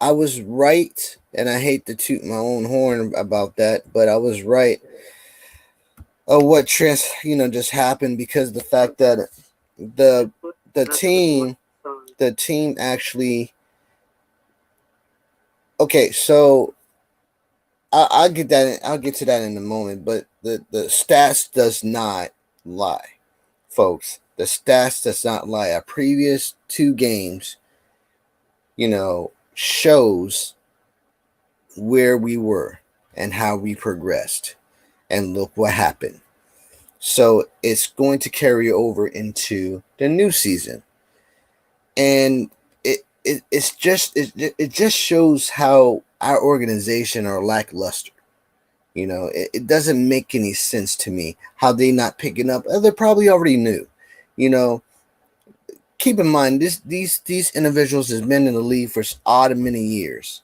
I was right, and I hate to toot my own horn about that, but I was right of what just happened, because the fact that the the team the team actually, okay, so I'll get that. I'll get to that in a moment. But the stats does not lie, folks. The stats does not lie. Our previous two games, shows where we were and how we progressed, and look what happened. So it's going to carry over into the new season, and it just shows how our organization are lackluster. It doesn't make any sense to me how they not picking up. They probably already knew. You know, Keep in mind these individuals has been in the league for odd many years.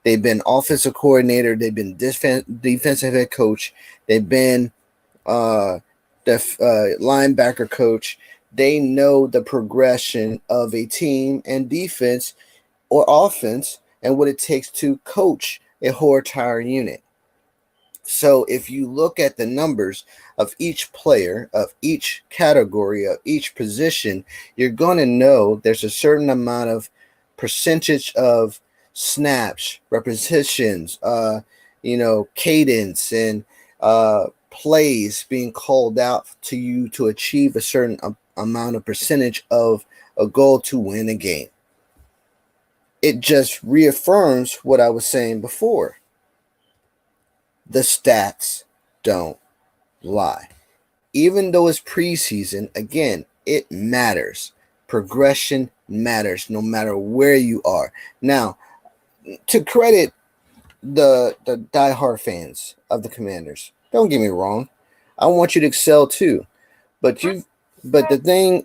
They've been offensive coordinator. They've been defensive head coach. They've been the linebacker coach. They know the progression of a team and defense or offense and what it takes to coach a whole entire unit. So if you look at the numbers of each player, of each category, of each position, you're going to know there's a certain amount of percentage of snaps, repetitions, cadence, and plays being called out to you to achieve a certain amount of percentage of a goal to win a game. It just reaffirms what I was saying before. The stats don't lie. Even though it's preseason, again, it matters. Progression matters no matter where you are. Now, to credit the diehard fans of the Commanders, don't get me wrong. I want you to excel too. But the thing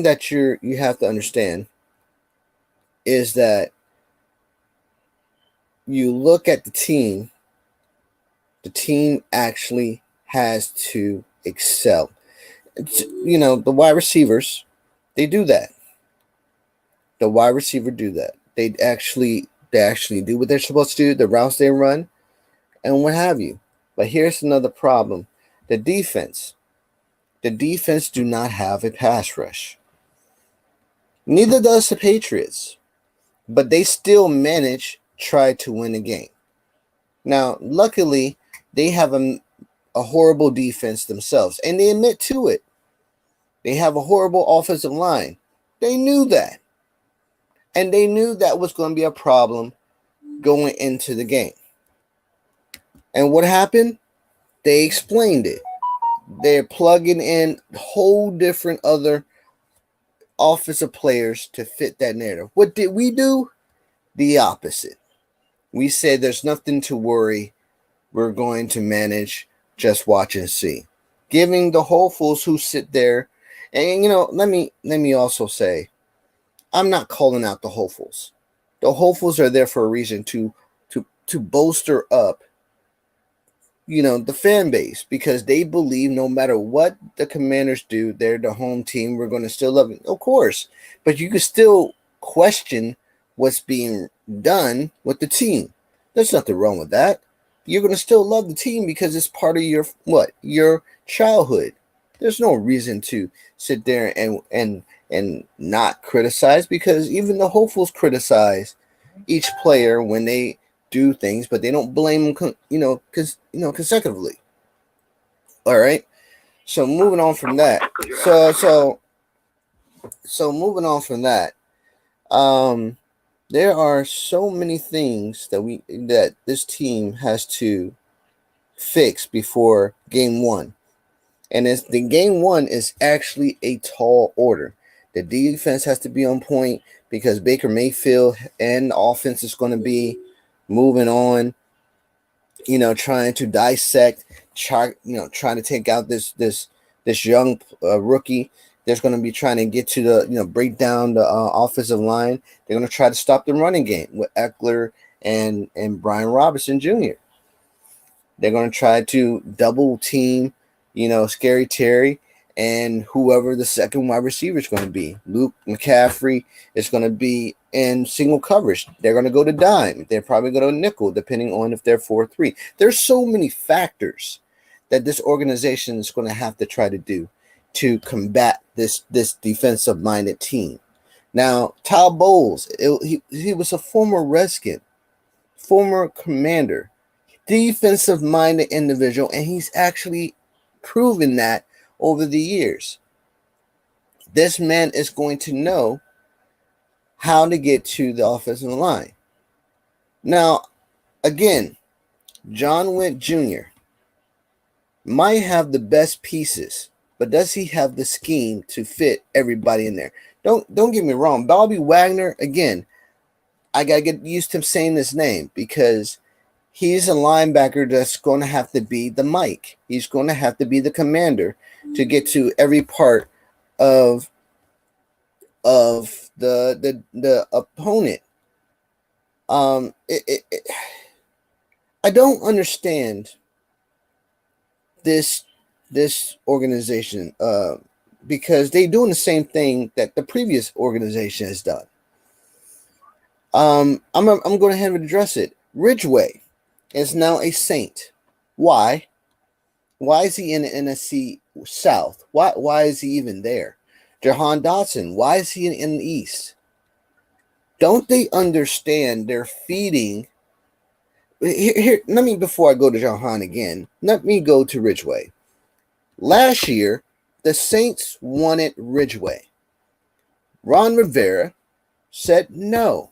that you have to understand is that you look at the team actually has to excel. The wide receivers, they do that. The wide receiver do that. They actually do what they're supposed to do, the routes they run, and what have you. But here's another problem. The defense do not have a pass rush. Neither does the Patriots. But they still try to win a game. Now, luckily, they have a horrible defense themselves, and they admit to it. They have a horrible offensive line. They knew that. And they knew that was going to be a problem going into the game. And what happened? They explained it. They're plugging in whole different other offensive players to fit that narrative. What did we do? The opposite. We said there's nothing to worry. We're going to manage. Just watch and see. Giving the hopefuls who sit there, and let me also say, I'm not calling out the hopefuls. The hopefuls are there for a reason to bolster up, the fan base, because they believe no matter what the Commanders do, they're the home team. We're going to still love it, of course, but you can still question what's being done with the team. There's nothing wrong with that. You're going to still love the team because it's part of your childhood. There's no reason to sit there and not criticize, because even the hopefuls criticize each player when they do things, but they don't blame them, consecutively. All right. So moving on from that. So moving on from that. There are so many things that this team has to fix before game one. And the game one is actually a tall order. The defense has to be on point because Baker Mayfield and the offense is going to be moving on, trying to dissect, trying to take out this young rookie. They're going to be trying to get to break down the offensive line. They're going to try to stop the running game with Eckler and Brian Robinson Jr. They're going to try to double team, Scary Terry, and whoever the second wide receiver is going to be. Luke McCaffrey is going to be in single coverage. They're going to go to dime. They're probably going to nickel, depending on if they're 4-3. There's so many factors that this organization is going to have to try to do to combat this defensive-minded team. Now, Todd Bowles, he was a former Redskin, former commander, defensive-minded individual, and he's actually proven that over the years. This man is going to know how to get to the offensive line. Now, again, John Wick Jr. might have the best pieces, but does he have the scheme to fit everybody in there? Don't get me wrong. Bobby Wagner, again, I got to get used to saying this name because he's a linebacker that's going to have to be the Mike. He's going to have to be the commander to get to every part of the opponent. I don't understand this organization because they're doing the same thing that the previous organization has done. I'm going to have to address it. Ridgeway is now a Saint. Why? Why is he in the NFC South? Why is he even there? Jahan Dotson, why is he in the East? Don't they understand they're feeding? Here, let me, before I go to Jahan again, let me go to Ridgeway. Last year, the Saints wanted Ridgeway. Ron Rivera said no.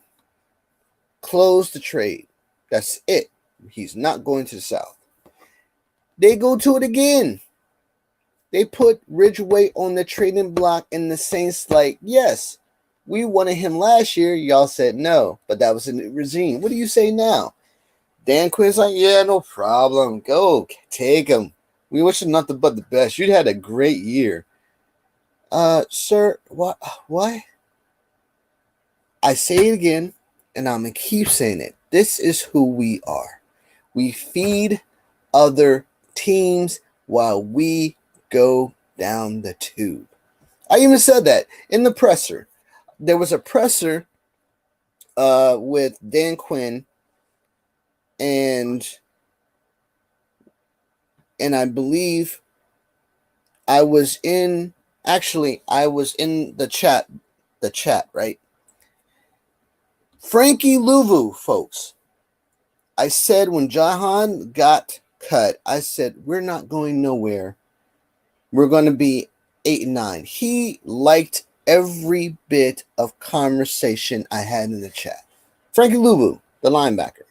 Close the trade. That's it. He's not going to the South. They go to it again. They put Ridgeway on the trading block, and the Saints like, yes, we wanted him last year. Y'all said no, but that was a new regime. What do you say now? Dan Quinn's like, yeah, no problem. Go, take him. We wish you nothing but the best. You'd had a great year. Sir, what? I say it again, and I'm going to keep saying it. This is who we are. We feed other teams while we go down the tube. I even said that in the presser. There was a presser with Dan Quinn and I believe I was in the chat, right? Frankie Louvu, folks. I said when Jahan got cut, I said, we're not going nowhere. We're going to be 8-9. He liked every bit of conversation I had in the chat. Frankie Louvu, the linebacker.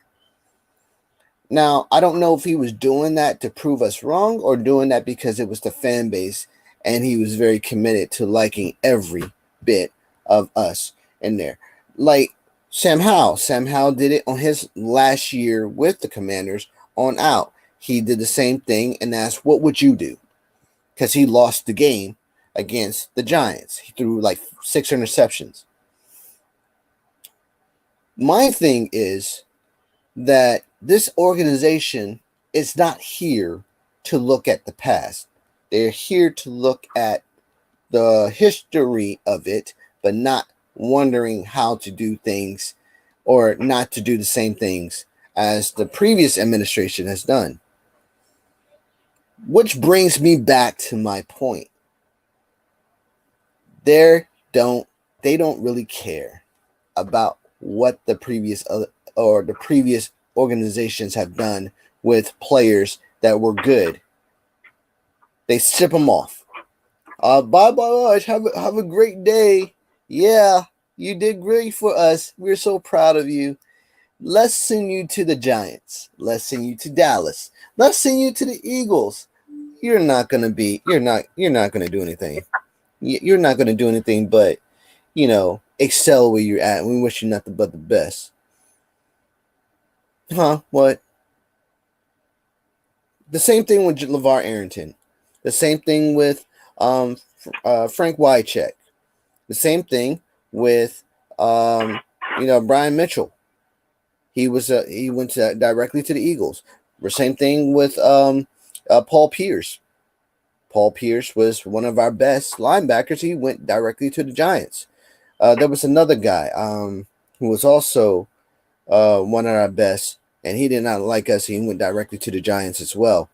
Now, I don't know if he was doing that to prove us wrong or doing that because it was the fan base and he was very committed to liking every bit of us in there. Like Sam Howell. Sam Howell did it on his last year with the Commanders on out. He did the same thing and asked, what would you do? Because he lost the game against the Giants. He threw like 6 interceptions. My thing is that this organization is not here to look at the past. They're here to look at the history of it, but not wondering how to do things or not to do the same things as the previous administration has done. Which brings me back to my point. They don't really care about what the previous organizations have done with players that were good. They ship them off. Bye. Have a great day. Yeah, you did great for us. We're so proud of you. Let's send you to the Giants. Let's send you to Dallas. Let's send you to the Eagles. You're not going to do anything. You're not going to do anything but, excel where you're at. We wish you nothing but the best. Huh? What? The same thing with LeVar Arrington. The same thing with Frank Wycheck. The same thing with Brian Mitchell. He went directly to the Eagles. The same thing with Paul Pierce. Paul Pierce was one of our best linebackers. He went directly to the Giants. There was another guy who was also one of our best, and he did not like us. He went directly to the Giants as well.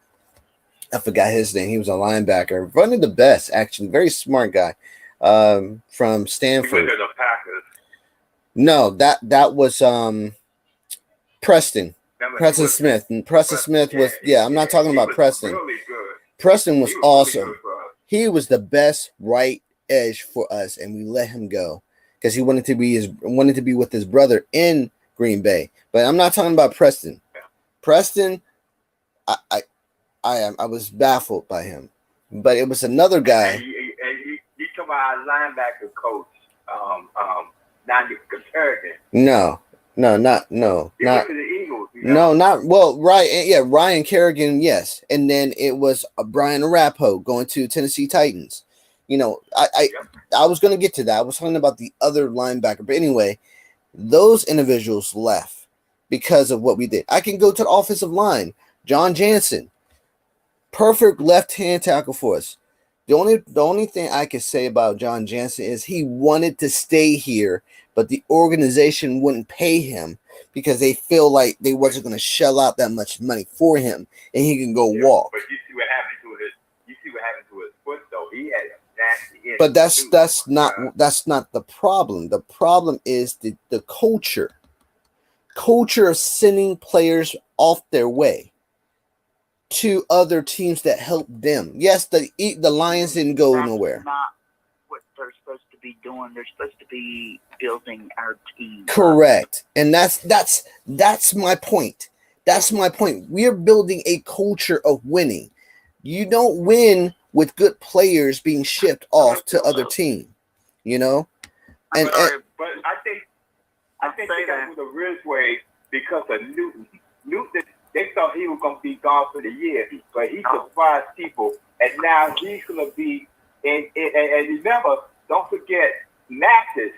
I forgot his name. He was a linebacker, one of the best, actually, very smart guy from Stanford. He went to the Packers. No, that was Preston. Preston Smith. And Preston Smith was I'm not talking about Preston. Really good. Preston was awesome. Really good. He was the best right edge for us, and we let him go because he wanted to be with his brother in Green Bay. But I'm not talking about Preston. Yeah. Preston, I was baffled by him. But it was another guy. And you talking about our linebacker coach, not Kerrigan. No. He went to the Eagles. Ryan Kerrigan, yes. And then it was Brian Arapaho going to Tennessee Titans. You know, I was going to get to that. I was talking about the other linebacker. But anyway, those individuals left because of what we did. I can go to the offensive line. John Jansen, perfect left-hand tackle for us. The only thing I can say about John Jansen is he wanted to stay here, but the organization wouldn't pay him because they feel like they wasn't going to shell out that much money for him, and he can go walk. But you see what happened to his foot, though. He had a nasty injury. But that's not the problem. The problem is the culture of sending players off their way to other teams that help them. Yes, the Lions didn't go nowhere. Not what they're supposed to be doing. They're supposed to be building our team. Correct. And that's my point. That's my point. We're building a culture of winning. You don't win with good players being shipped off to other teams, you know? But I think they got with the Ridgeway because of Newton. Newton, they thought he was going to be gone for the year, but he surprised people, and now he's going to be. And remember, don't forget, Mathis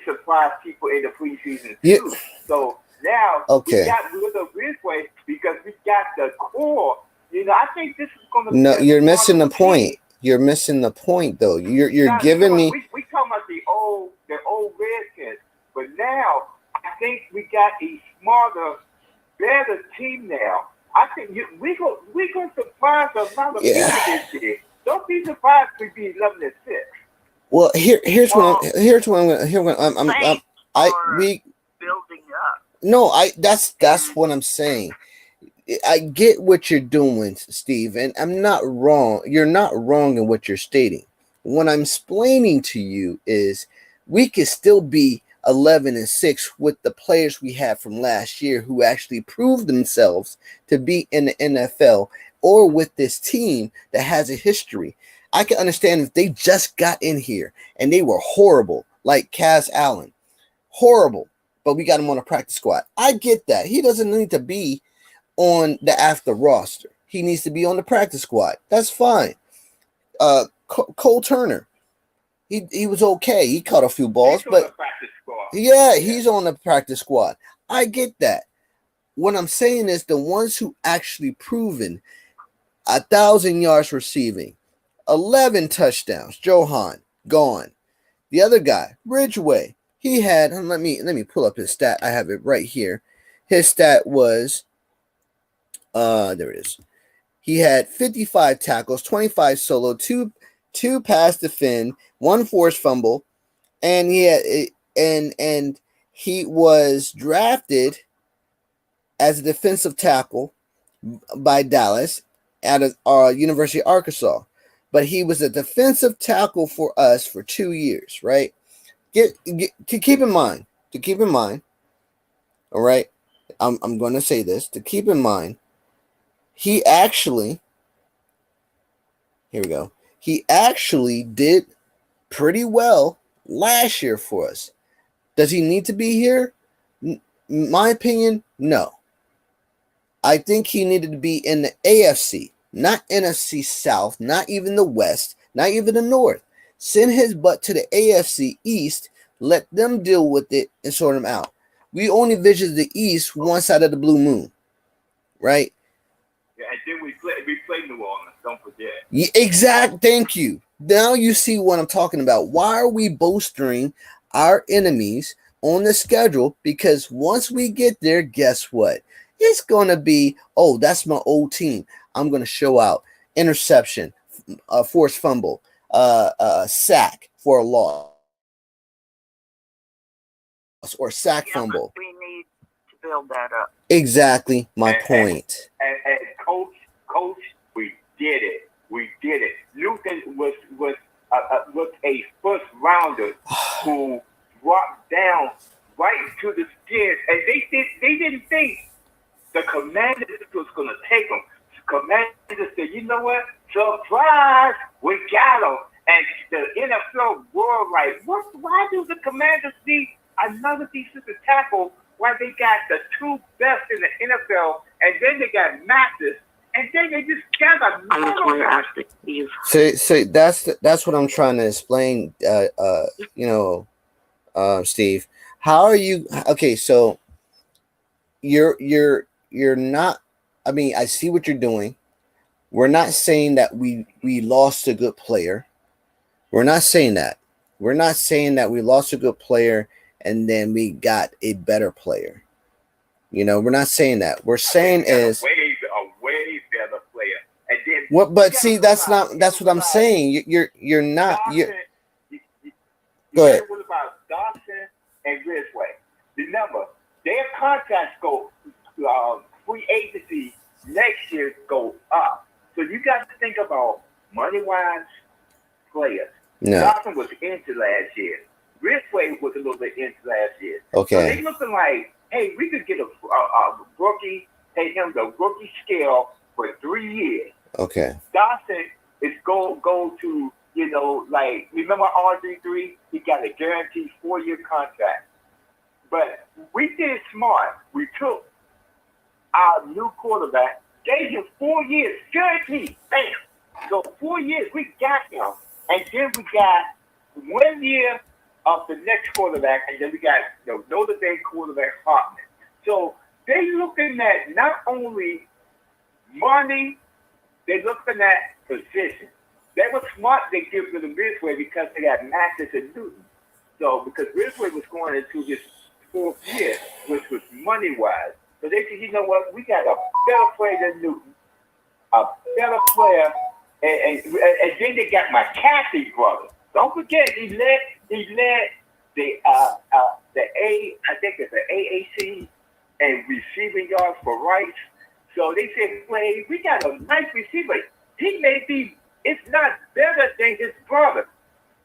surprised people in the preseason too. So now we got with the Ridgeway because we got the core. You know, I think this is going to be. No, you're missing the point. You're missing the point, though. You're giving me. We talking about the old Redskins, but now I think we got a smarter, better team now. I think we're going to surprise a lot of people this year. Don't be surprised if we be 11-6. Well, here's what I'm building up. No, that's what I'm saying. I get what you're doing, Steve, and I'm not wrong. You're not wrong in what you're stating. What I'm explaining to you is we could still be 11-6 with the players we had from last year who actually proved themselves to be in the NFL, or with this team that has a history. I can understand if they just got in here and they were horrible, like Kaz Allen. Horrible, but we got him on a practice squad. I get that. He doesn't need to be on the after roster. He needs to be on the practice squad. That's fine. Cole Turner, he was okay. He caught a few balls, but he's on the practice squad. I get that. What I'm saying is the ones who actually proven 1,000 yards receiving, 11 touchdowns. Johan gone. The other guy, Ridgeway, he had. Let me pull up his stat. I have it right here. His stat was. There it is. He had 55 tackles, 25 solo, two pass defend, 1 forced fumble, and he had and he was drafted as a defensive tackle by Dallas at University of Arkansas. But he was a defensive tackle for us for 2 years, right? To keep in mind. All right, I'm going to say this to keep in mind. He actually did pretty well last year for us. Does he need to be here? My opinion, no. I think he needed to be in the AFC, not NFC South, not even the West, not even the North. Send his butt to the AFC East, let them deal with it and sort him out. We only visited the East one side of the blue moon, right? Yeah, and then we played New Orleans. Don't forget. Thank you. Now you see what I'm talking about. Why are we bolstering our enemies on the schedule? Because once we get there, guess what? It's going to be, oh, that's my old team. I'm going to show out. Interception, forced fumble, sack for a loss, or sack fumble. We need to build that up. Exactly my point. And coach, we did it. We did it. Newton was a first rounder who dropped down right to the skins, and they didn't think the Commanders was going to take him. Commanders said, you know what? Surprise! We got him. And the NFL world like, what? Why do the Commanders need another defensive tackle? Why they got the two best in the NFL, and then they got Mathis, and then they just got another. So that's what I'm trying to explain. Steve, how are you? Okay, so you're not. I mean, I see what you're doing. We're not saying that we lost a good player. We're not saying that. We're not saying that we lost a good player and then we got a better player. We're not saying that. We're saying is a way better player. And then what? But see, that's what I'm saying. You're not. Go ahead. What about Dawson and Ridgeway? Remember, their contracts go free agency next year go up. So you got to think about money-wise players. No. Dawson was into last year. Ridgeway was a little bit into last year. Okay. So they looking like, hey, we could get a rookie, pay him the rookie scale for 3 years. Okay. Dawson is go to, remember RG3? He got a guaranteed 4-year contract. But we did smart. We took our new quarterback, gave him 4 years, guaranteed. Bam. So 4 years, we got him. And then we got 1 year of the next quarterback, and then we got Notre Dame quarterback Hartman. So they looking at not only money, they looking at position. They were smart. They give them Ridgeway because they got Mathis and Newton. So because Ridgeway was going into his 4th year, which was money wise. So they said, you know what, we got a better player than Newton, a better player, and then they got my Kathy brother. Don't forget, he led the I think it's the AAC and receiving yards for Rice. So they said, "Play, we got a nice receiver. He may be, it's not better than his brother.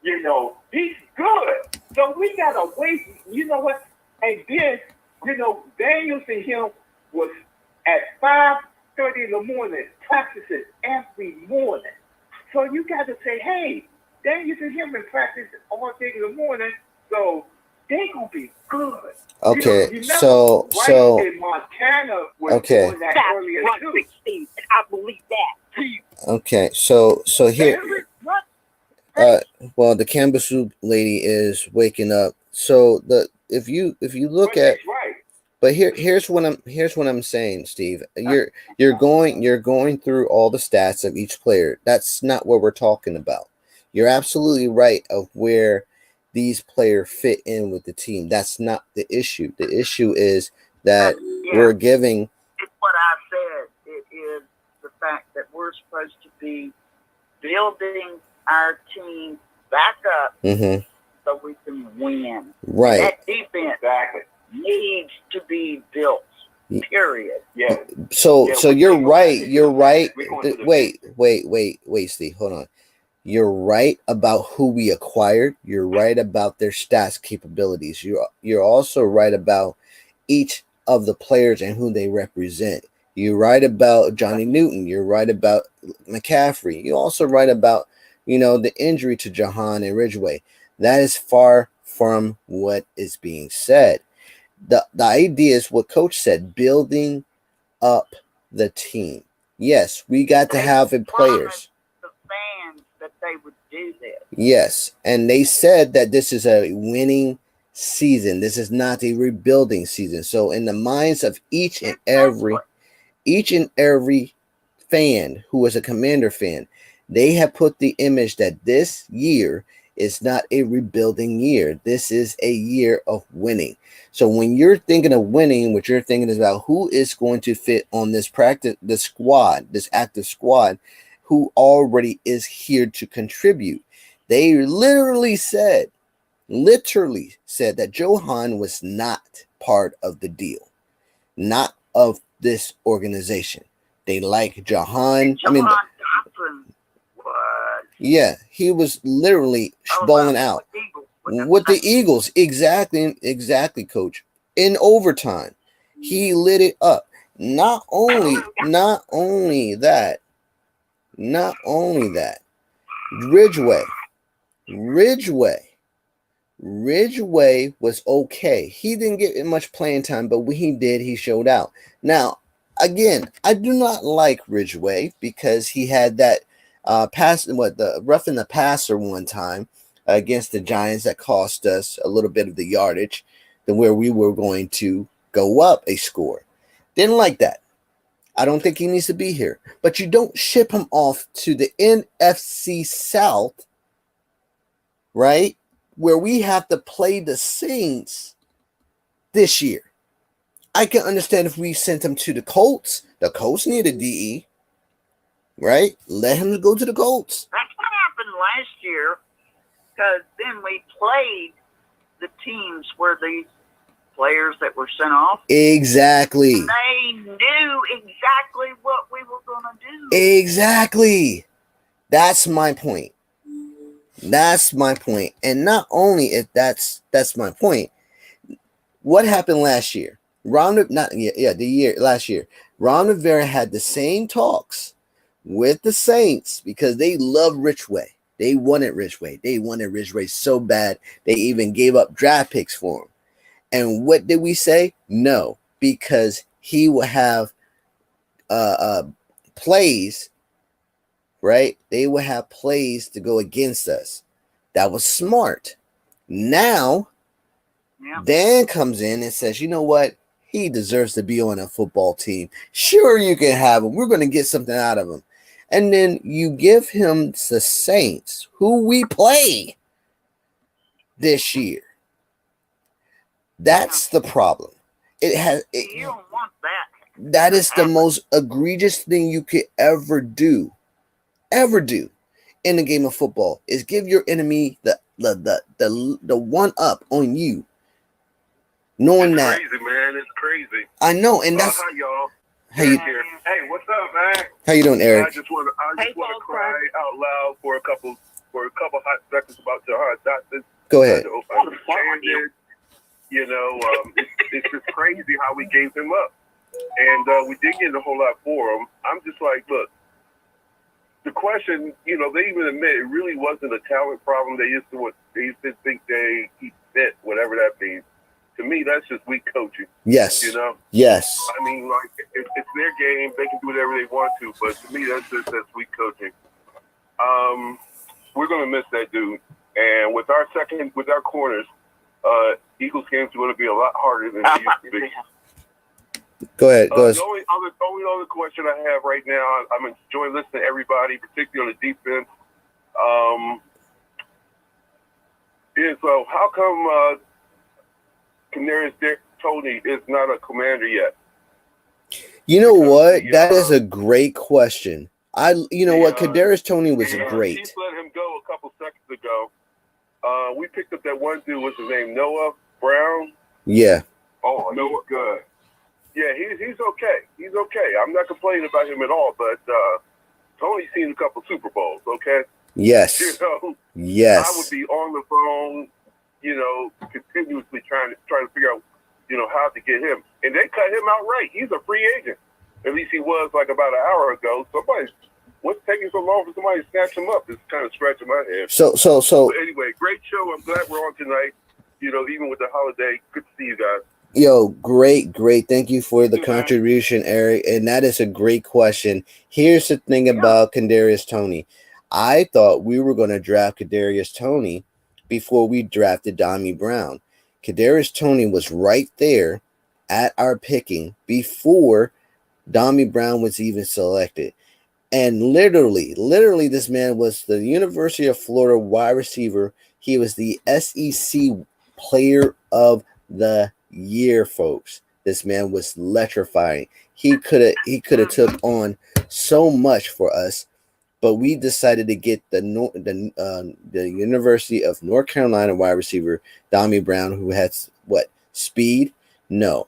He's good. So we gotta wait. You know what? And then, Daniels and him was at 5:30 in the morning practicing every morning. So you got to say, hey, Daniels and him in practice all day in the morning. So they gonna be good. Okay, so in Montana was okay. doing that earlier too. I believe that. Okay, so here, well, the Cambusu lady is waking up. So if you look at, right. But here's what I'm saying, Steve. You're going through all the stats of each player. That's not what we're talking about. You're absolutely right of where these players fit in with the team. That's not the issue. The issue is that we're giving. It's what I said. It is the fact that we're supposed to be building our team back up so we can win. Right. That defense needs to be built. Period. Yeah. So you're right. You're right. Wait, Steve. Hold on. You're right about who we acquired. You're right about their stats capabilities. You're also right about each of the players and who they represent. You're right about Johnny Newton. You're right about McCaffrey. You're also right about, the injury to Jahan and Ridgeway. That is far from what is being said. The idea is what Coach said, building up the team. Yes, we got to have players. The fans that they would do this. Yes, and they said that this is a winning season. This is not a rebuilding season. So in the minds of each and every fan who is a Commander fan, They have put the image that this year is not a rebuilding year. This is a year of winning. So when you're thinking of winning, what you're thinking is about who is going to fit on this squad, this active squad, who already is here to contribute. They literally said that Johan was not part of the deal, not of this organization. They like Johan. Johan Dotson was. Yeah, he was literally balling out with the Eagles. Exactly, Coach. In overtime, he lit it up. Not only that. Ridgeway was okay. He didn't get much playing time, but when he did, he showed out. Now, again, I do not like Ridgeway because he had that the roughing the passer one time against the Giants that cost us a little bit of the yardage than where we were going to go up a score. Didn't like that. I don't think he needs to be here. But you don't ship him off to the NFC South, right? Where we have to play the Saints this year. I can understand if we sent him to the Colts. The Colts need a DE, right? Let him go to the Colts. That's what happened last year, because then we played the teams where these players that were sent off. Exactly. They knew exactly what we were going to do. Exactly. That's my point. And not only if that's my point. What happened last year? Last year. Ron Rivera had the same talks with the Saints because they love Ridgeway. They wanted Ridgeway. They wanted Ridgeway so bad they even gave up draft picks for him. And what did we say? No, because he will have plays, right? They will have plays to go against us. That was smart. Now, Dan comes in and says, you know what? He deserves to be on a football team. Sure, you can have him. We're going to get something out of him. And then you give him the Saints, who we play this year. That's the problem. You don't want that. That is the most egregious thing you could ever do in the game of football is give your enemy the one up on you, knowing it's that. Crazy, man. It's crazy. I know, and that's hi, y'all. Hey, what's up, man? How you doing, Eric? I just want to cry out loud for a couple hot seconds about Jahan Dotson. Go ahead. You know, it's just crazy how we gave him up. And we did get a whole lot for him. I'm just like, look, the question, you know, they even admit it really wasn't a talent problem. They used to think he fit, whatever that means. To me, that's just weak coaching. Yes. You know? Yes. I mean, like, it's their game. They can do whatever they want to. But to me, that's weak coaching. We're going to miss that dude. And with our corners, Eagles games are going to be a lot harder than they used to be. Go ahead. The only other question I have right now, I'm enjoying listening to everybody, particularly on the defense. How come Kadarius Toney is not a commander yet? You know what? That is a great question. What? Kadarius Toney was great. Chiefs let him go a couple seconds ago. We picked up that one dude. What's his name? Noah Brown. Yeah. Oh, Noah, good. Yeah, he's okay. He's okay. I'm not complaining about him at all. But Tony's seen a couple Super Bowls. Okay. Yes. You know. Yes. I would be on the phone, you know, continuously trying to figure out, you know, how to get him. And they cut him outright. He's a free agent. At least he was like about an hour ago. What's taking so long for somebody to snatch him up? It's kind of scratching my head. So anyway, great show. I'm glad we're on tonight. You know, even with the holiday, good to see you guys. Yo, great. Thank you for the contribution, Eric. And that is a great question. Here's the thing about Kadarius Toney. I thought we were going to draft Kadarius Toney before we drafted Dami Brown. Kadarius Toney was right there at our picking before Dami Brown was even selected. And literally, this man was the University of Florida wide receiver. He was the SEC Player of the Year, folks. This man was electrifying. He could have took on so much for us, but we decided to get the University of North Carolina wide receiver Dami Brown, who has speed? No,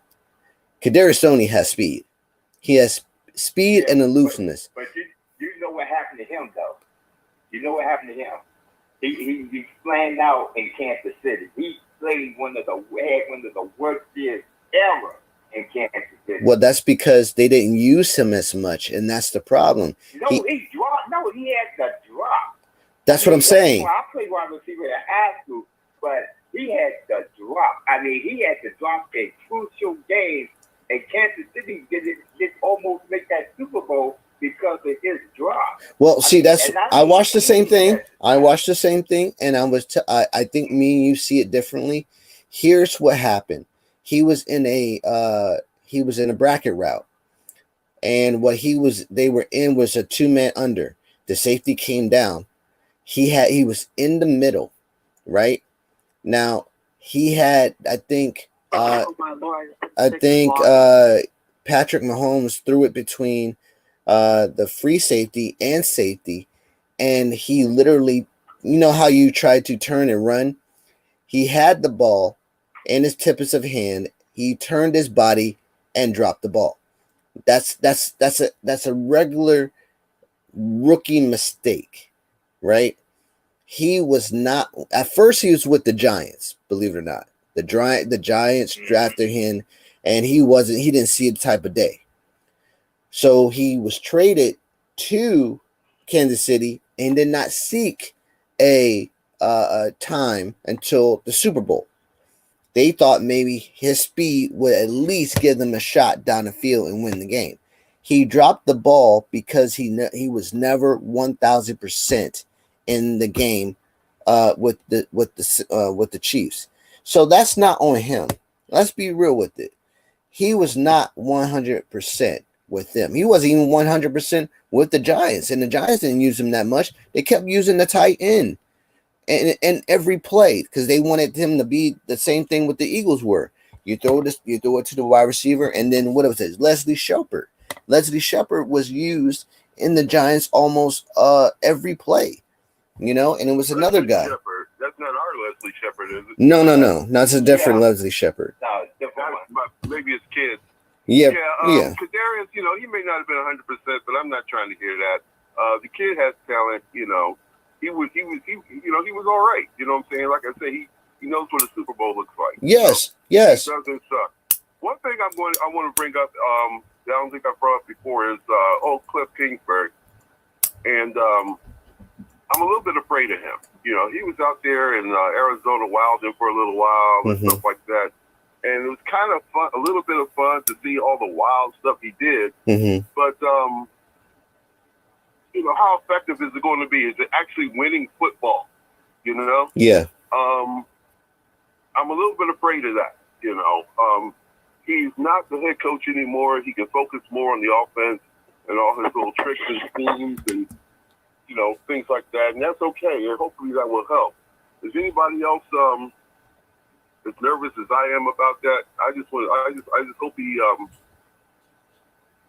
Kadarius Stoney has speed. He has speed and aloofness. But you know what happened to him, though. You know what happened to him. He's playing out in Kansas City. He played one of the worst years ever in Kansas City. Well, that's because they didn't use him as much, and that's the problem. No, he dropped. No, he had the drop. That's what I'm saying. I played wide receiver in high school, but he had the drop. I mean, he had to drop a crucial game, and Kansas City did almost make that Super Bowl because of his drop. Well, I watched the same thing. I watched the same thing, and I think me and you see it differently. Here's what happened. He was in a bracket route, and they were in was a 2-man under. The safety came down. He was in the middle, right? Now he had, I think Patrick Mahomes threw it between the free safety and safety, and he literally, you know how you try to turn and run? He had the ball in his tip of his hand. He turned his body and dropped the ball. That's a regular rookie mistake, right? He was not at first. He was with the Giants, believe it or not. The Giants drafted him, and he didn't see the type of day. So he was traded to Kansas City and did not seek a time until the Super Bowl. They thought maybe his speed would at least give them a shot down the field and win the game. He dropped the ball because he was never 1,000% in the game with the Chiefs. So that's not on him. Let's be real with it. He was not 100% with them. He wasn't even 100% with the Giants, and the Giants didn't use him that much. They kept using the tight end and every play because they wanted him to be the same thing with the Eagles were. You throw it to the wide receiver, and then what was it? Leslie Shepard. Leslie Shepard was used in the Giants almost every play, and it was another guy. Shepard. That's not our Leslie Shepard, is it? No. That's a different Leslie Shepard. No, different one. Maybe it's kids. Yeah. Kadarius, he may not have been 100%, but I'm not trying to hear that. The kid has talent. He was all right. You know what I'm saying? Like I said, he knows what a Super Bowl looks like. Yes. It doesn't suck. One thing I want to bring up that I don't think I brought up before is Cliff Kingsbury, and I'm a little bit afraid of him. He was out there in Arizona wilding for a little while and stuff like that. And it was kind of fun, a little bit of fun to see all the wild stuff he did. Mm-hmm. But, how effective is it going to be? Is it actually winning football? Yeah. I'm a little bit afraid of that. He's not the head coach anymore. He can focus more on the offense and all his little tricks and schemes and, things like that. And that's okay. And hopefully that will help. Is anybody else as nervous as I am about that? I just hope he can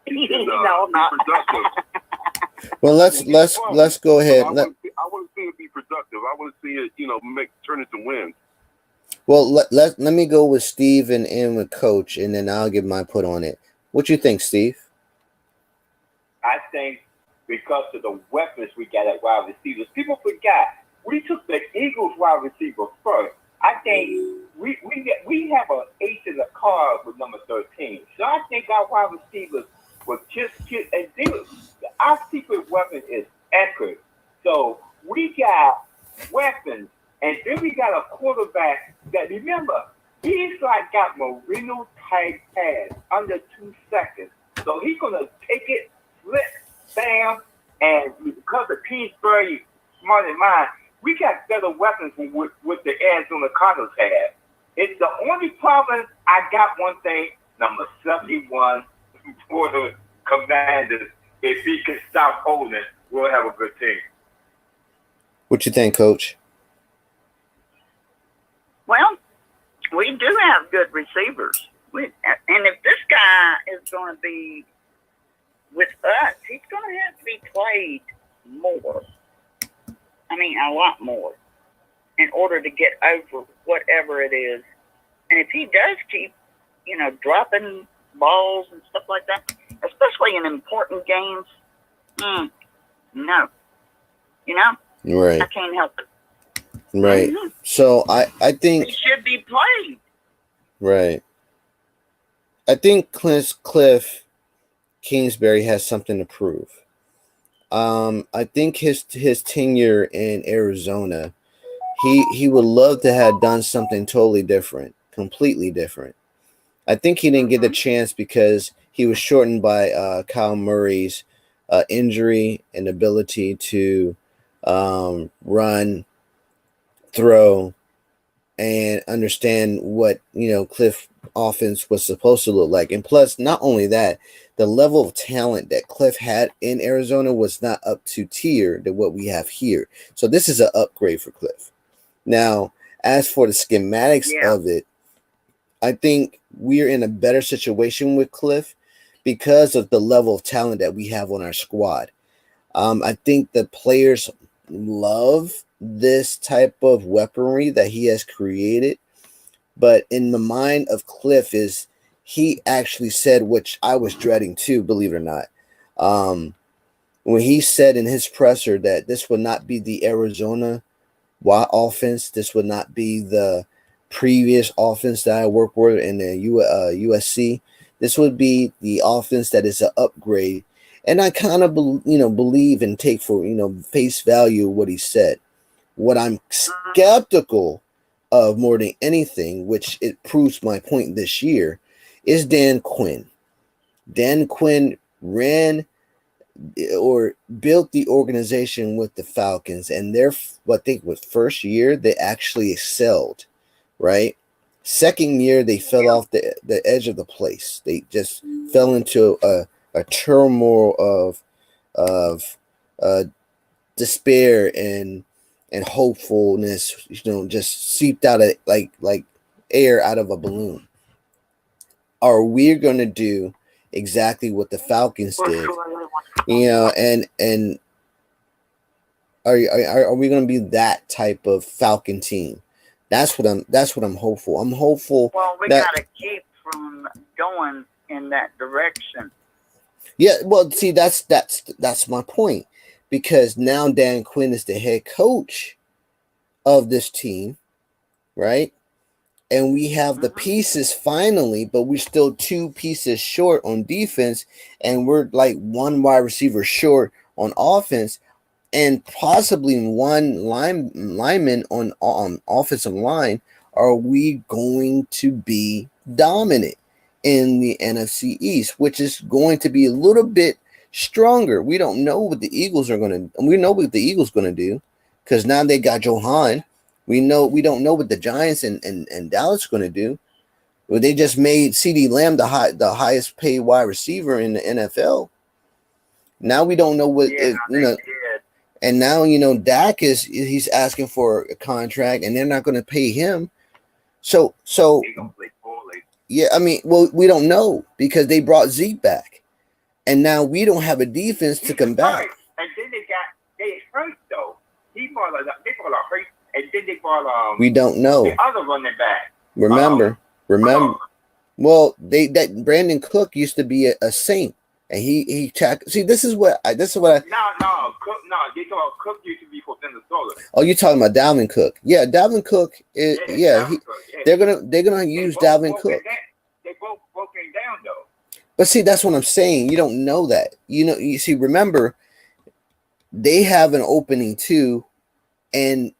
be productive. Well, let's go ahead. I want to see it be productive. I want to see it, turn into wins. Well, let me go with Steve and end with Coach, and then I'll give my put on it. What you think, Steve? I think because of the weapons we got at wide receivers, people forgot we took the Eagles wide receiver first. I think we have an ace in the card with number 13. So I think our wide receivers were just and our secret weapon is accurate. So we got weapons, and then we got a quarterback that, remember, he's got Marino type pass under 2 seconds. So he's gonna take it, flip, bam, and because of Kingsbury, smart in mind, we got better weapons than what the Arizona Cardinals have. It's the only problem. I got one thing, number 71 for the Commanders. if he can stop holding, we'll have a good team. What you think, Coach? Well, we do have good receivers. And if this guy is going to be with us, he's going to have to be played more. I mean, a lot more in order to get over whatever it is. And if he does keep, dropping balls and stuff like that, especially in important games, no. Right. I can't help it. Right. Mm-hmm. So I think he should be played. Right. I think Cliff Kingsbury has something to prove. I think his tenure in Arizona, he would love to have done something totally different, completely different. I think he didn't get the chance because he was shortened by Kyle Murray's injury and ability to run, throw, and understand what Cliff offense was supposed to look like. And plus, not only that, the level of talent that Cliff had in Arizona was not up to tier to what we have here. So this is an upgrade for Cliff. Now, as for the schematics of it, I think we're in a better situation with Cliff because of the level of talent that we have on our squad. I think the players love this type of weaponry that he has created. But in the mind of Cliff is he actually said, which I was dreading too, believe it or not, when he said in his presser that this would not be the Arizona offense, this would not be the previous offense that I worked with in the USC. This would be the offense that is an upgrade. And I kind of believe and take for face value what he said. What I'm skeptical of more than anything, which it proves my point this year, is Dan Quinn. Dan Quinn ran or built the organization with the Falcons, and what they was first year they actually excelled, right? Second year they fell off the edge of the place. They just fell into a turmoil of despair and hopefulness, just seeped out of like air out of a balloon. Are we going to do exactly what the Falcons did? And are we going to be that type of Falcon team? That's what I'm hopeful. I'm hopeful. Well, we got to keep from going in that direction. Yeah, well, see, that's my point, because now Dan Quinn is the head coach of this team, right? And we have the pieces finally, but we're still 2 pieces short on defense, and we're like 1 wide receiver short on offense, and possibly 1 lineman on offensive line. Are we going to be dominant in the NFC East, which is going to be a little bit stronger? We don't know what the Eagles are going to. We know what the Eagles going to do because now they got Johan. We don't know what the Giants and Dallas are going to do. Well, they just made CeeDee Lamb the highest paid wide receiver in the NFL. Now we don't know what and now Dak he's asking for a contract, and they're not going to pay him. So He's gonna play poorly. Yeah, I mean, well, we don't know because they brought Zeke back, and now we don't have a defense to combat. And then they hurt though. They brought a hurt, and then they brought we don't know the other running back. Remember. Well, that Brandon Cook used to be a Saint, and he checked. See, this is what I. No, Cook. No, they thought Cook used to be for Minnesota. Oh, you're talking about Dalvin Cook? Yeah, Dalvin Cook is. They're gonna use Dalvin Cook. They both broke him down though. But see, that's what I'm saying. You don't know that. You see. Remember, they have an opening too, and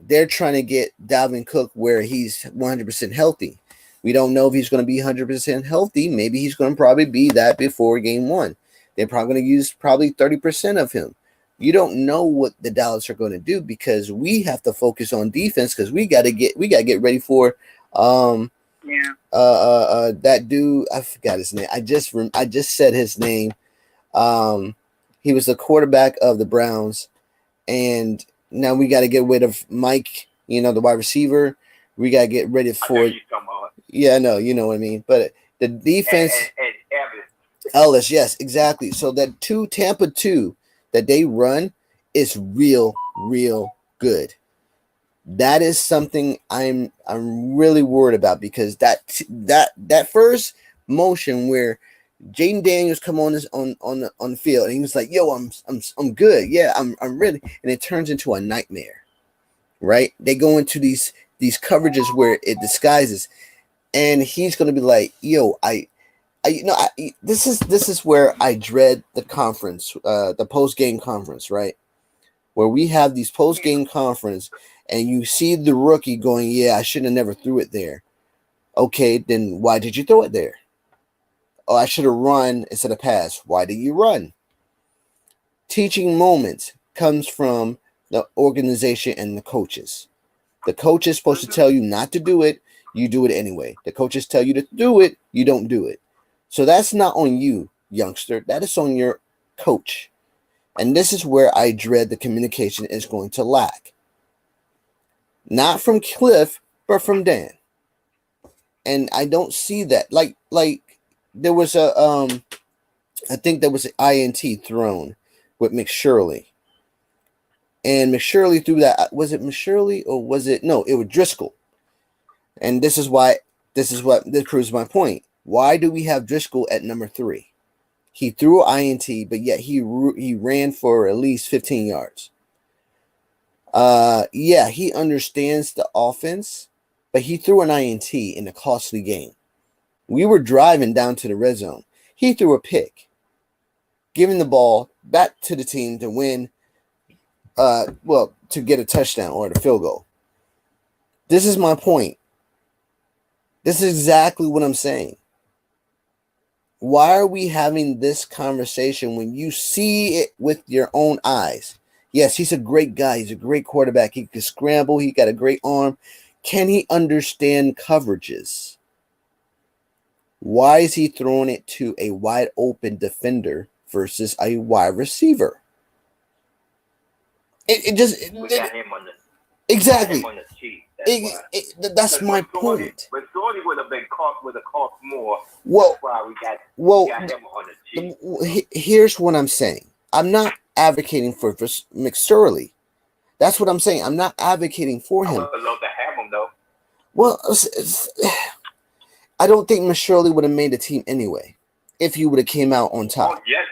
they're trying to get Dalvin Cook where he's 100% healthy. We don't know if he's going to be 100% healthy. Maybe he's going to probably be that before game 1. They're probably going to use probably 30% of him. You don't know what the Dallas are going to do because we have to focus on defense because we got to get ready for that dude. I forgot his name. I just said his name. He was the quarterback of the Browns, and now we got to get rid of Mike, the wide receiver. We got to get ready for. Yeah, I know, you know what I mean. But the defense. And Ellis, yes, exactly. So that Tampa 2 that they run is real good. That is something I'm really worried about, because that first motion where Jaden Daniels come on the field and he was like, "Yo, I'm good. Yeah, I'm ready," and it turns into a nightmare. Right? They go into these coverages where it disguises, and he's gonna be like, "Yo, this is where I dread the conference, the post game conference, right? Where we have these post game conference, and you see the rookie going, "Yeah, I should have never threw it there." Okay, then why did you throw it there? Oh, I should have run instead of pass. Why did you run? Teaching moments comes from the organization and the coaches. The coach is supposed to tell you not to do it. You do it anyway. The coaches tell you to do it. You don't do it. So that's not on you, youngster. That is on your coach. And this is where I dread the communication is going to lack. Not from Cliff, but from Dan. And I don't see that. Like there was I think there was an INT thrown with McShirley. And McShirley threw that. Was it McShirley or was it? No, it was Driscoll. And this proves my point. Why do we have Driscoll at number 3? He threw an INT, but yet he ran for at least 15 yards. Yeah, he understands the offense, but he threw an INT in a costly game. We were driving down to the red zone. He threw a pick, giving the ball back to the team to win, to get a touchdown or the field goal. This is my point. This is exactly what I'm saying. Why are we having this conversation when you see it with your own eyes? Yes, he's a great guy. He's a great quarterback. He can scramble. He got a great arm. Can he understand coverages? Why is he throwing it to a wide open defender versus a wide receiver? We got him on the exactly. On the cheap. That's my point. But Jordy would have cost more. Well, that's why we got him on the cheap. Here's what I'm saying. I'm not advocating for McSorley. That's what I'm saying. I'm not advocating for him. I would love to have him though. Well, I don't think McSorley would have made the team anyway if he would have came out on top. Oh, yes,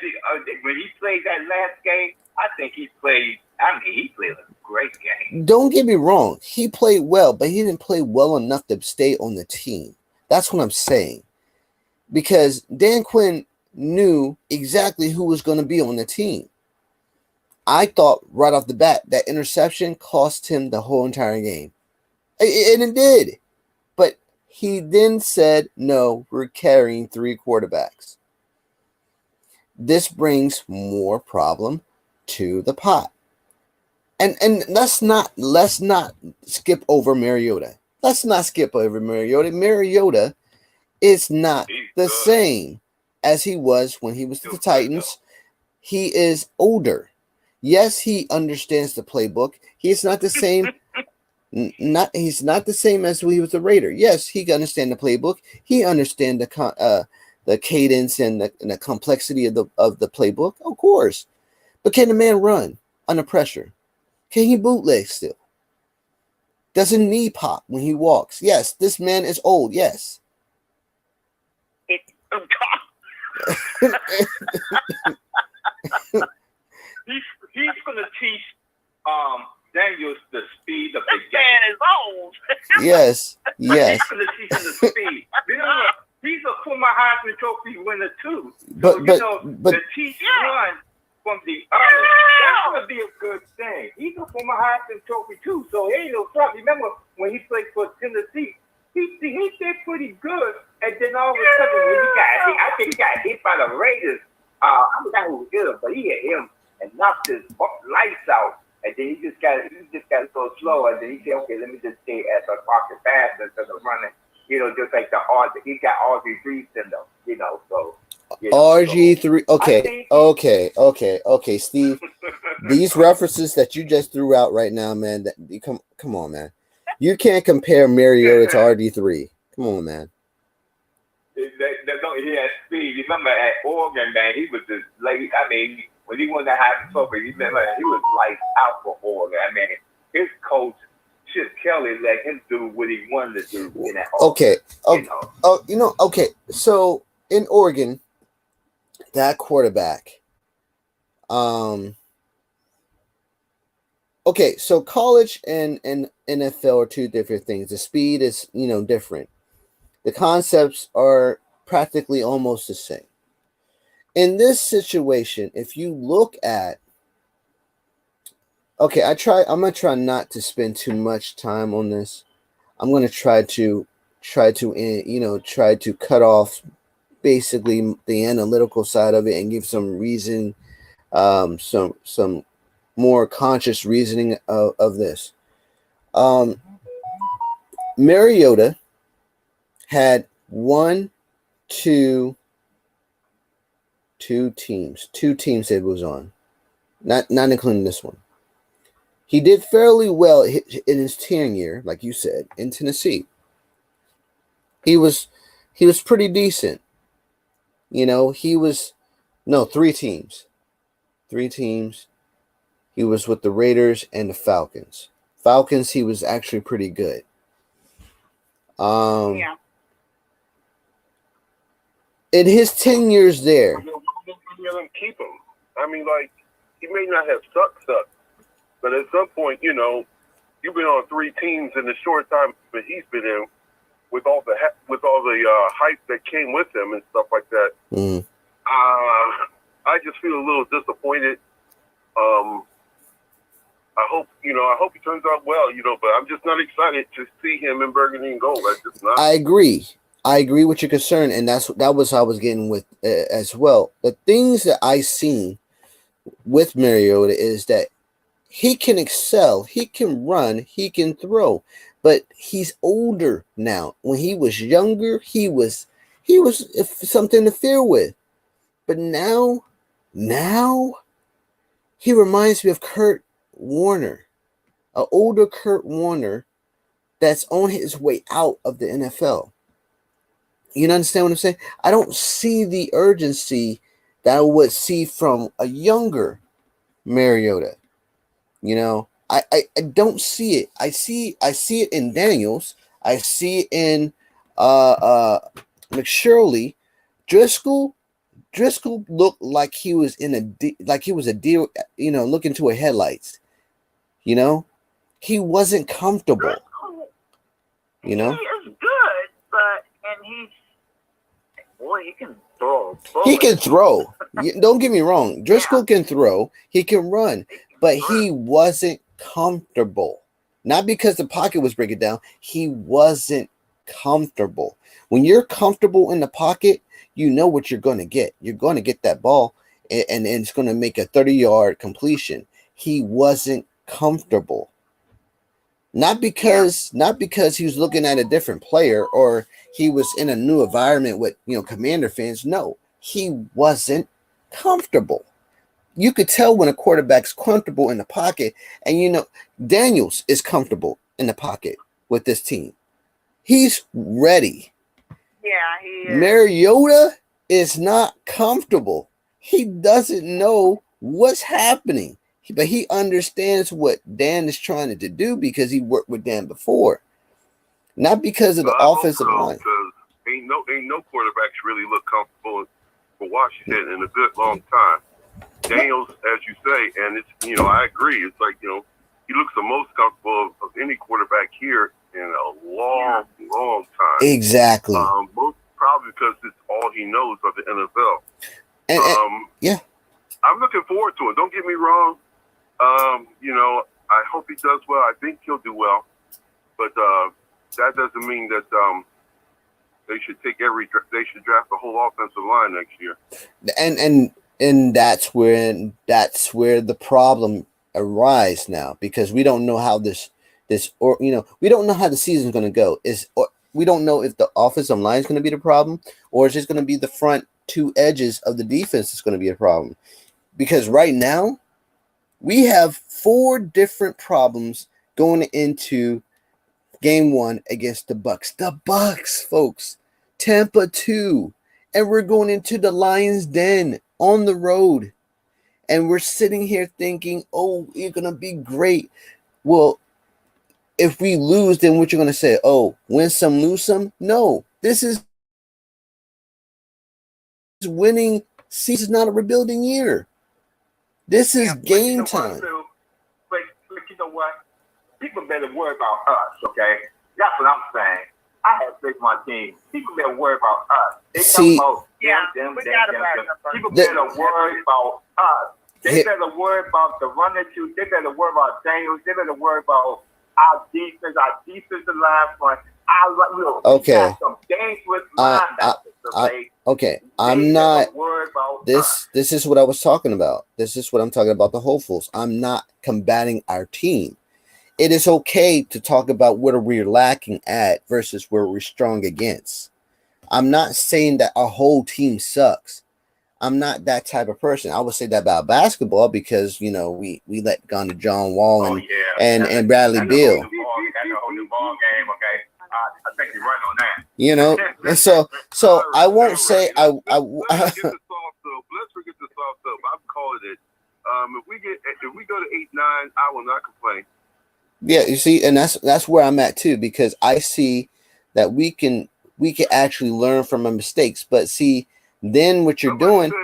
when he played that last game, I think he played. He played a great game. Don't get me wrong. He played well, but he didn't play well enough to stay on the team. That's what I'm saying. Because Dan Quinn knew exactly who was going to be on the team. I thought right off the bat that interception cost him the whole entire game. And it did. But he then said, no, we're carrying 3 quarterbacks. This brings more problem to the pot. And let's not skip over Mariota. Let's not skip over Mariota. Mariota is not the same as he was when he was with the Titans. He is older. Yes, he understands the playbook. He's not the same. He's not the same as when he was a Raider. Yes, he can understand the playbook. He understands the cadence and the complexity of the playbook. Of course, but can the man run under pressure? Can he bootleg still? Does his knee pop when he walks? Yes, this man is old. Yes. He's going to teach Daniels the speed of the this game. man is old. Yes. Yes. He's going to teach him the speed. He's a former Heisman Trophy winner too. But the teach run from the others, that's going to be a good thing. He's a former Heisman Trophy too, so he ain't no trouble. Remember when he played for Tennessee, he did pretty good, and then all of a sudden when I think he got hit by the Raiders. I forgot who hit him, but he hit him and knocked his lights out, and then he just got so slow, and then he said, okay, let me just stay at the pocket pass instead of running, just like he got Audrey Reed syndrome, so. You know, RG3. I Okay, think Steve. These references that you just threw out right now, man. That you come on, man. You can't compare Mariota to RG3. Come on, man. He had speed. You remember at Oregon, man, he was just like, I mean, when he won the Heisman Trophy, he was like out for Oregon. I mean, his coach, Chip Kelly, let him do what he wanted to do in that Okay. offense, Okay. So in Oregon, that quarterback. Okay, so college and NFL are two different things. The speed is, different. The concepts are practically almost the same. In this situation, if you look at, okay, I'm gonna try not to spend too much time on this. I'm gonna try to cut off basically the analytical side of it and give some reason, some more conscious reasoning of this. Mariota had two teams it was on, not including this one. He did fairly well in his tenure, like you said, in Tennessee. He was pretty decent. He was three teams. He was with the Raiders and the Falcons. He was actually pretty good. Yeah. In his 10 years there. Keep him. I mean, like, he may not have sucked, but at some point, you've been on three teams in the short time that he's been in, with all the hype that came with him and stuff like that. Mm. I just feel a little disappointed. I hope he turns out well, but I'm just not excited to see him in burgundy and gold. That's just not. I agree with your concern, and that was how I was getting with as well. The things that I seen with Mariota is that he can excel, he can run, he can throw, but he's older now. When he was younger, he was something to fear with, but now he reminds me of Kurt Warner, an older Kurt Warner that's on his way out of the NFL. You understand what I'm saying? I don't see the urgency that I would see from a younger Mariota. I don't see it. I see it in Daniels. I see it in McShirley. Driscoll looked like he was a deer, looking to a headlights. He wasn't comfortable. He is good, he can throw. He can throw. Don't get me wrong. Driscoll can throw. He can run, but he wasn't comfortable. Not because the pocket was breaking down. He wasn't comfortable. When you're comfortable in the pocket, you know what you're going to get. You're going to get that ball, and it's going to make a 30-yard completion. He wasn't comfortable. Not because he was looking at a different player or he was in a new environment with Commander fans. No, he wasn't comfortable. You could tell when a quarterback's comfortable in the pocket, and Daniels is comfortable in the pocket with this team. He's ready. Yeah, he is. Mariota is not comfortable. He doesn't know what's happening. But he understands what Dan is trying to do because he worked with Dan before, not because of the offensive line. Ain't no quarterbacks really look comfortable for Washington in a good long time. Daniels, as you say, and it's I agree. It's like he looks the most comfortable of any quarterback here in a long time. Exactly. Most probably because it's all he knows of the NFL. Yeah, I'm looking forward to it. Don't get me wrong. I hope he does well. I think he'll do well, but that doesn't mean that they should draft the whole offensive line next year. And that's where the problem arises now, because we don't know how we don't know how the season's going to go. We don't know if the offensive line is going to be the problem, or is it going to be the front two edges of the defense is going to be a problem. Because right now, we have 4 different problems going into game 1 against the Bucks. The Bucks, folks. Tampa 2. And we're going into the Lions' Den on the road. And we're sitting here thinking, oh, you're going to be great. Well, if we lose, then what you're going to say? Oh, win some, lose some? No. This is winning season, is not a rebuilding year. This is game time. But you know what? People better worry about us, okay? That's what I'm saying. I have faith in my team. People better worry about us. They See, about them. People better worry about us. They better worry about the running shoot. They better worry about Daniels. They better worry about our defense, our defensive line front. Okay. Some dangerous linebackers. Okay. I'm not. This is what I was talking about. This is what I'm talking about. The hopefuls. I'm not combating our team. It is okay to talk about where we're lacking at versus where we're strong against. I'm not saying that our whole team sucks. I'm not that type of person. I would say that about basketball because, you know, we let go to John Wall and Bradley Beal. That's a whole new ball game, okay? I think you're right on that. You know, and so I won't say I. Let's forget the soft stuff. I'm calling it. If we go to 8-9, I will not complain. Yeah, you see, and that's where I'm at too, because I see that we can actually learn from our mistakes. But see, then what you're doing. 10-7,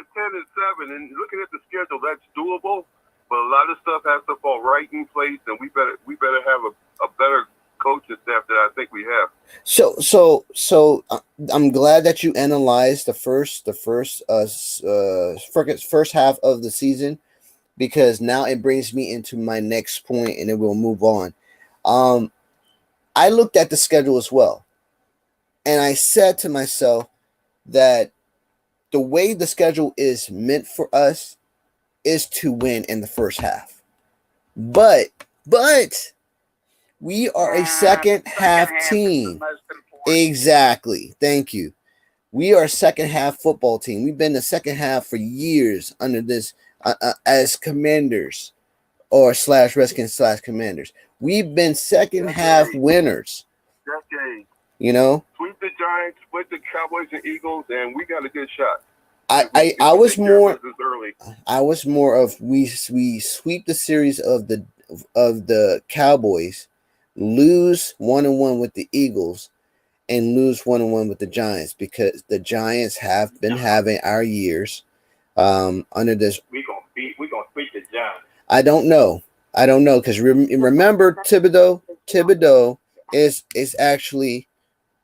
and looking at the schedule, that's doable. But a lot of stuff has to fall right in place, and we better have a better coaching staff that I think we have. So I'm glad that you analyzed the first half of the season, because now it brings me into my next point, and then we'll move on. I looked at the schedule as well, and I said to myself that the way the schedule is meant for us is to win in the first half. But we are a second half team. Exactly. Thank you. We are a second half football team. We've been the second half for years under this as Commanders or /Redskins /Commanders. We've been second half winners. Decade. You know? Sweep the Giants, split the Cowboys and Eagles, and we got a good shot. I was more of we sweep the series of the Cowboys, lose 1-1 with the Eagles, and lose 1-1 with the Giants, because the Giants have been having our years under this. We're gonna sweep the Giants. I don't know because remember Thibodeau is actually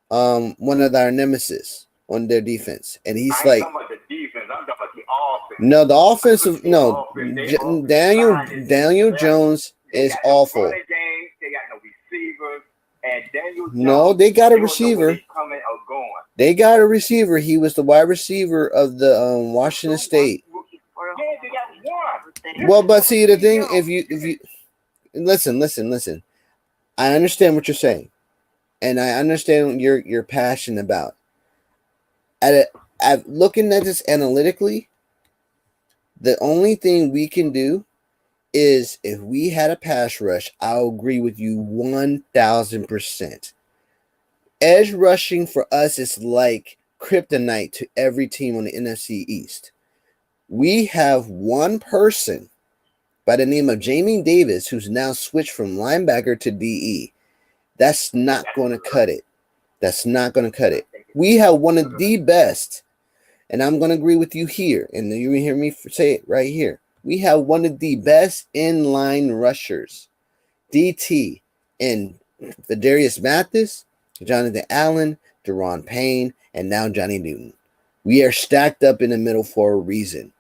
one of our nemesis on their defense, and he's like. I'm talking about the defense. I'm talking about the offense. No, the offensive. No, Daniel Jones is awful. They got no receivers, and Daniel Jones. No, they got a receiver. Coming or going. They got a receiver. He was the wide receiver of the Washington State. Yeah, they got one. Well, but see, the thing, if you listen, I understand what you're saying, and I understand your passion about. At looking at this analytically, the only thing we can do is if we had a pass rush, I'll agree with you 1,000%. Edge rushing for us is like kryptonite to every team on the NFC East. We have one person by the name of Jamie Davis who's now switched from linebacker to DE. That's not going to cut it. That's not going to cut it. We have one of the best, and I'm going to agree with you here, and you hear me say it right here. We have one of the best inline rushers, DT, in Fadarius Mathis, Jonathan Allen, Deron Payne, and now Johnny Newton. We are stacked up in the middle for a reason,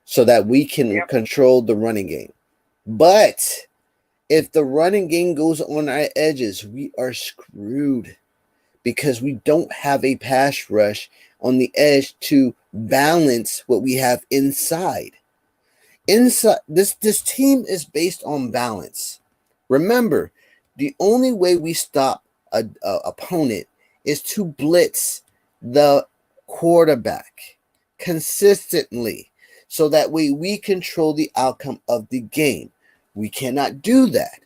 so that we can control the running game. But if the running game goes on our edges, we are screwed, because we don't have a pass rush on the edge to balance what we have inside. Inside, this team is based on balance. Remember, the only way we stop an opponent is to blitz the quarterback. consistently, so that way we control the outcome of the game. We cannot do that.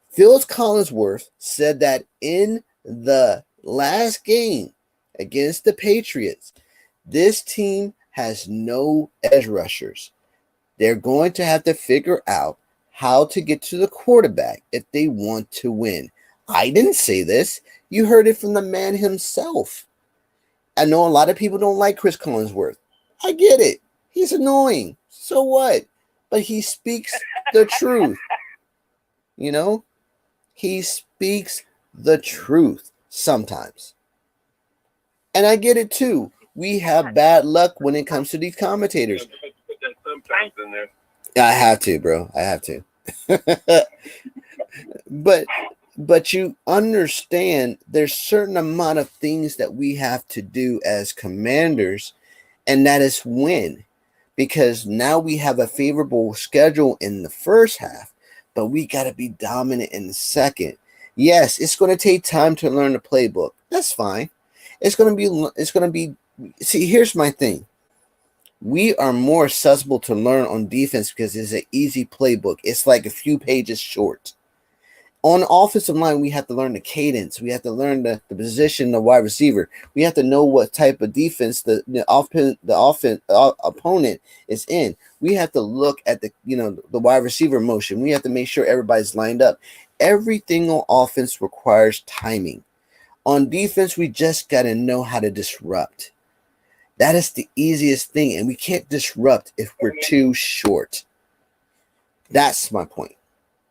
Phil Collinsworth said that in the last game against the Patriots, this team has no edge rushers. They're going to have to figure out how to get to the quarterback if they want to win. I didn't say this. You heard it from the man himself. I know a lot of people don't like Chris Collinsworth. I get it. He's annoying. So what? But he speaks the truth. You know? He speaks the truth sometimes. And I get it too. We have bad luck when it comes to these commentators. Put that sometimes in there. I have to, bro. I have to. But you understand there's certain amount of things that we have to do as commanders, and that is win. Because now we have a favorable schedule in the first half, but we got to be dominant in the second. Yes, it's going to take time to learn the playbook. That's fine. It's going to be see, here's my thing. We are more accessible to learn on defense because it's an easy playbook. It's like a few pages short. On the offensive line, we have to learn the cadence. We have to learn the position, the wide receiver. We have to know what type of defense the opponent is in. We have to look at the wide receiver motion. We have to make sure everybody's lined up. Everything on offense requires timing. On defense, we just got to know how to disrupt. That is the easiest thing, and we can't disrupt if we're too short. That's my point.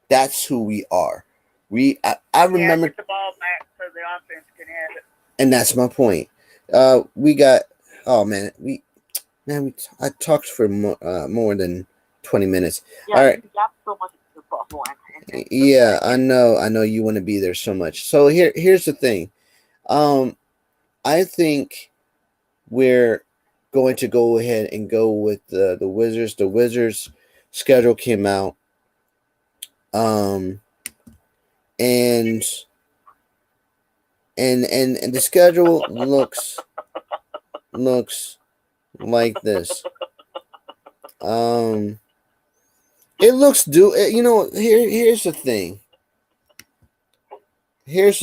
That's who we are. I remember get the ball back so the offense can have it. And that's my point. We got I talked for more than 20 minutes. Yeah, All right. you got so much to talk about. Yeah, I know you want to be there so much. So here's the thing. I think we're going to go ahead and go with the Wizards. The Wizards schedule came out. And the schedule looks like this. It looks here's the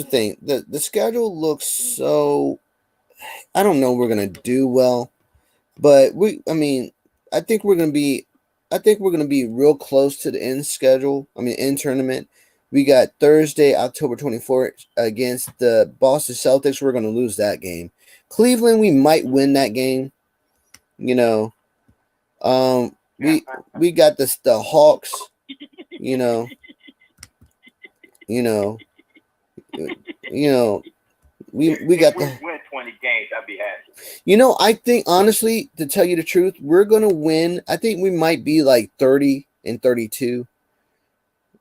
thing. The schedule looks so, I don't know we're gonna do well, but I think we're gonna be real close to the end tournament. We got Thursday, October 24th against the Boston Celtics. We're going to lose that game. Cleveland, we might win that game. We got the Hawks. We got the win 20 games. I'd be happy. I think honestly, to tell you the truth, we're going to win. I think we might be like 30-32.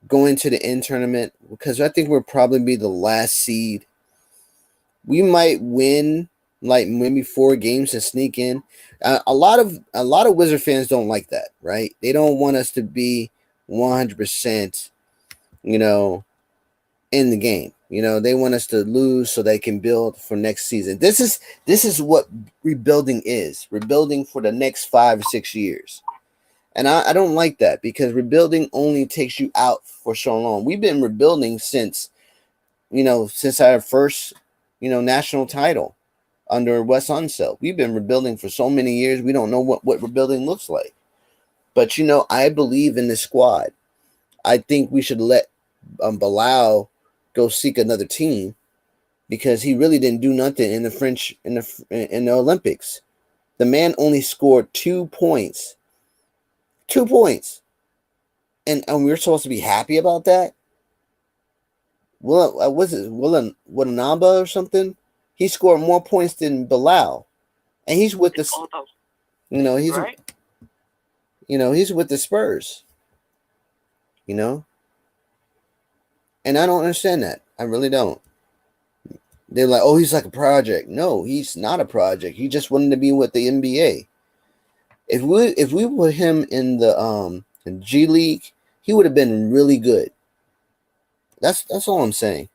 Going to the end tournament, because I think we'll probably be the last seed. We might win like maybe 4 games and sneak in. A lot of Wizard fans don't like that, right? They don't want us to be 100%, in the game. They want us to lose so they can build for next season. This is what rebuilding is. Rebuilding for the next 5 or 6 years. And I don't like that, because rebuilding only takes you out for so long. We've been rebuilding since our first, national title under Wes Unseld. We've been rebuilding for so many years. We don't know what rebuilding looks like. But, I believe in this squad. I think we should let Bilal go seek another team, because he really didn't do nothing in the Olympics. The man only scored 2 points. 2 points. And we're supposed to be happy about that? Well, was it Willanamba or something? He scored more points than Bilal. And he's with the he's with the Spurs. And I don't understand that. I really don't. They're like, oh, he's like a project. No, he's not a project. He just wanted to be with the NBA. If we put him in the G League, he would have been really good. That's all I'm saying.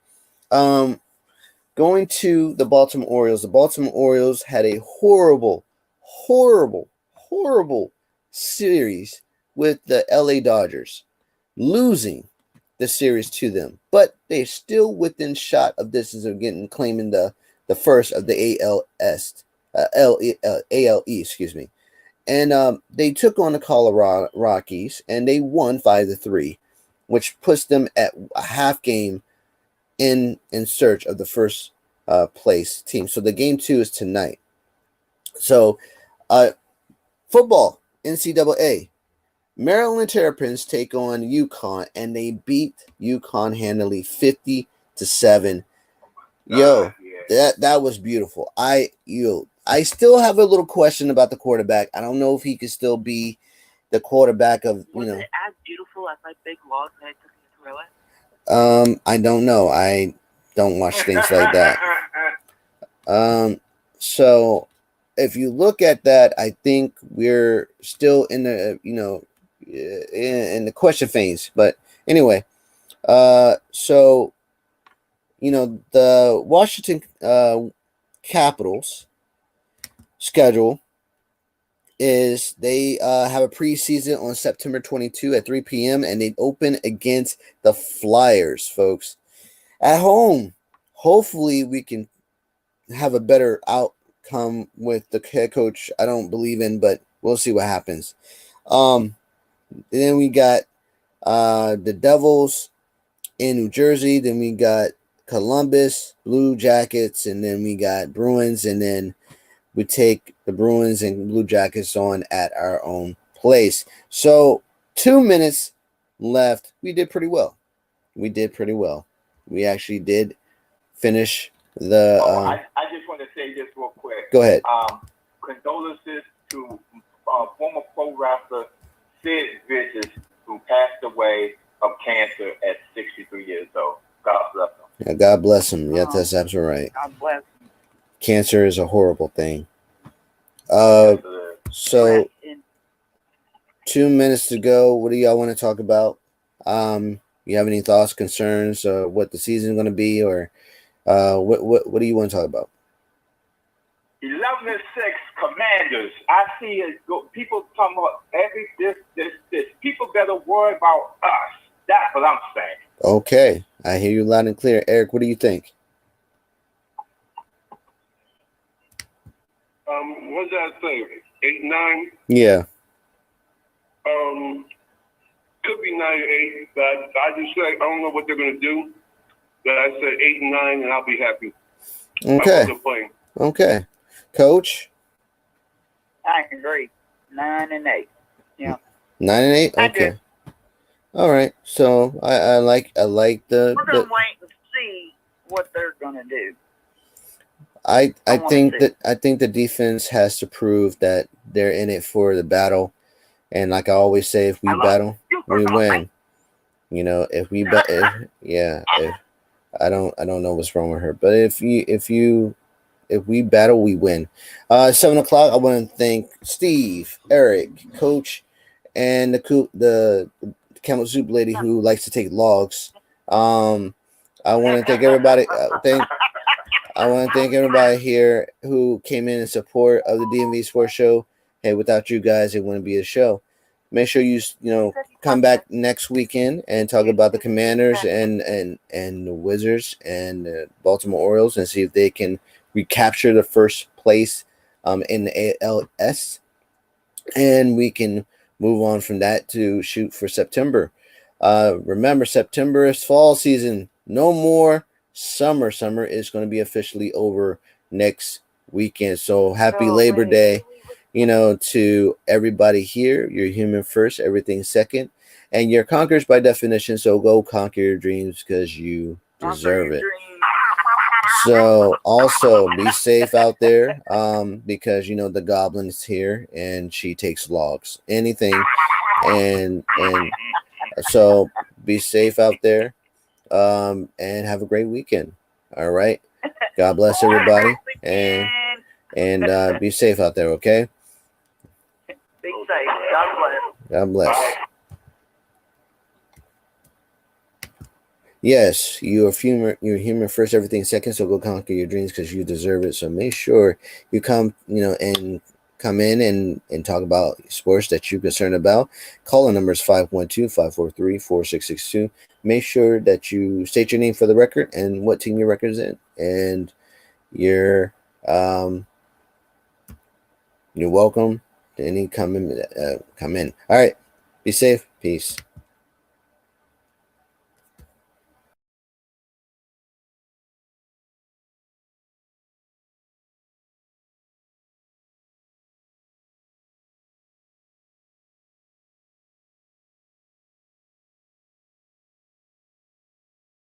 Going to the Baltimore Orioles. The Baltimore Orioles had a horrible horrible series with the LA Dodgers, losing the series to them, but they're still within shot of distance of claiming the first of the ALE, excuse me. And they took on the Colorado Rockies, and they won 5-3, which puts them at a half game in search of the first place team. So the game 2 is tonight. So football, NCAA. Maryland Terrapins take on UCONN, and they beat UCONN handily 50-7. Yo, that was beautiful. I still have a little question about the quarterback. I don't know if he could still be the quarterback of, Was it as beautiful as my big log that I took you through it? I don't know. I don't watch things like that. So if you look at that, I think we're still in the, in the question phase. But anyway, so, the Washington Capitals schedule is they have a preseason on September 22 at 3 p.m. and they open against the Flyers, folks, at home. Hopefully we can have a better outcome with the head coach I don't believe in, but we'll see what happens. Then we got the Devils in New Jersey. Then we got Columbus Blue Jackets, and then we got Bruins, and then we take the Bruins and Blue Jackets on at our own place. So 2 minutes left. We did pretty well. We actually did finish the. I just want to say this real quick. Go ahead. Condolences to former pro wrestler Sid Vicious, who passed away of cancer at 63 years old. God bless him. Yeah, God bless him. Yeah, that's absolutely right. God bless. Cancer is a horrible thing. So 2 minutes to go. What do y'all want to talk about? You have any thoughts, concerns, what the season is going to be, or what do you want to talk about? 11-6 Commanders. I see it. People talking about this. People better worry about us. That's what I'm saying. Okay, I hear you loud and clear. Eric, what do you think? What did I say? 8-9? Yeah. Could be 9-8, but I just say I don't know what they're going to do. But I said 8-9, and I'll be happy. Okay. Okay. Coach? I agree. 9-8. Yeah. 9-8? Okay. All right. So I like the. We're gonna wait and see what they're gonna do. I think the defense has to prove that they're in it for the battle, and like I always say, if we battle, we win. If we I don't know what's wrong with her, but if we battle, we win. 7 o'clock. I want to thank Steve, Eric, Coach, and the Camel Soup lady who likes to take logs. I want to thank everybody. I want to thank everybody here who came in support of the DMV Sports Show. Hey, without you guys, it wouldn't be a show. Make sure you come back next weekend and talk about the Commanders and the Wizards and the Baltimore Orioles and see if they can recapture the first place in the ALS, and we can move on from that to shoot for September. Remember, September is fall season. No more summer. Summer is going to be officially over next weekend. So happy Labor Day, to everybody here. You're human first, everything second, and you're conquerors by definition. So go conquer your dreams because you deserve it. So also be safe out there, because the goblin is here and she takes logs, anything, and so be safe out there, and have a great weekend. All right, God bless everybody, and be safe out there. Okay. Be safe. God bless. God bless. Yes, you're human first, everything second. So go conquer your dreams because you deserve it. So make sure you come, and come in and talk about sports that you're concerned about, call the number is 512-543-4662. Make sure that you state your name for the record and what team you represent, and you're welcome to any come in. All right, be safe. Peace.